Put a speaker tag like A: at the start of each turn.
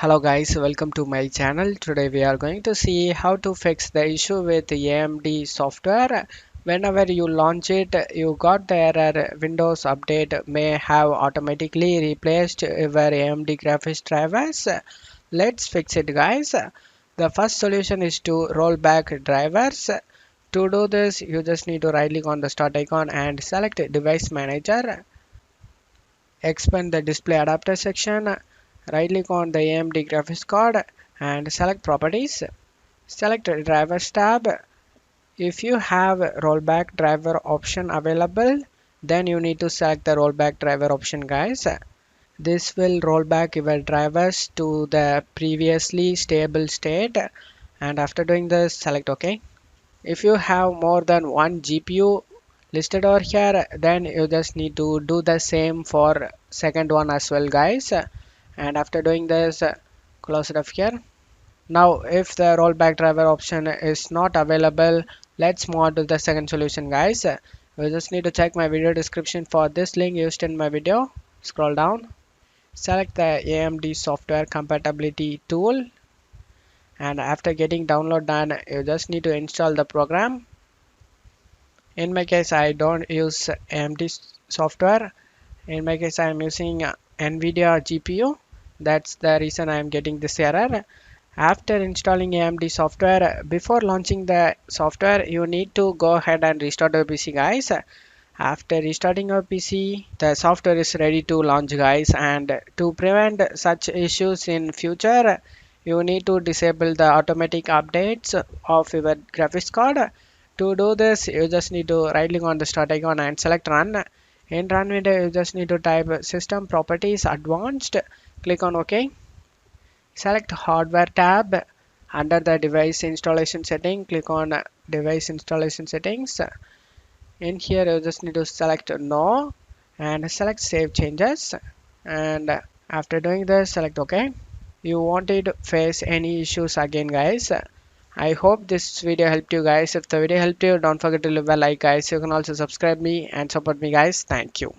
A: Hello guys, welcome to my channel. Today we are going to see how to fix the issue with AMD software. Whenever you launch it, you got the error Windows update may have automatically replaced your AMD graphics drivers. Let's fix it guys. The first solution is to roll back drivers. To do this, you just need to right click on the start icon and select device manager. Expand the display adapter section, right click on the AMD graphics card and select properties. Select drivers tab. If you have rollback driver option available, then you need to select the rollback driver option guys. This will roll back your drivers to the previously stable state, and after doing this select OK. If you have more than one GPU listed over here, then you just need to do the same for second one as well guys, and after doing this close it up here. Now if the rollback driver option is not available, let's move on to the second solution guys. We just need to check my video description for this link used in my video. Scroll down, select the AMD software compatibility tool, and after getting download done, you just need to install the program. In my case, I don't use AMD software. In my case, I am using NVIDIA GPU. That's the reason I am getting this error. After installing AMD software, before launching the software, you need to go ahead and restart your PC guys. After restarting your PC, the software is ready to launch guys, and to prevent such issues in future, you need to disable the automatic updates of your graphics card. To do this, you just need to right click on the start icon and select run. In run window, you just need to type system properties advanced, click on OK. Select hardware tab. Under the device installation setting, click on device installation settings. In here you just need to select no and select save changes, and after doing this select OK. You won't face any issues again guys. I hope this video helped you guys. If the video helped you, don't forget to leave a like guys. You can also subscribe me and support me guys. Thank you.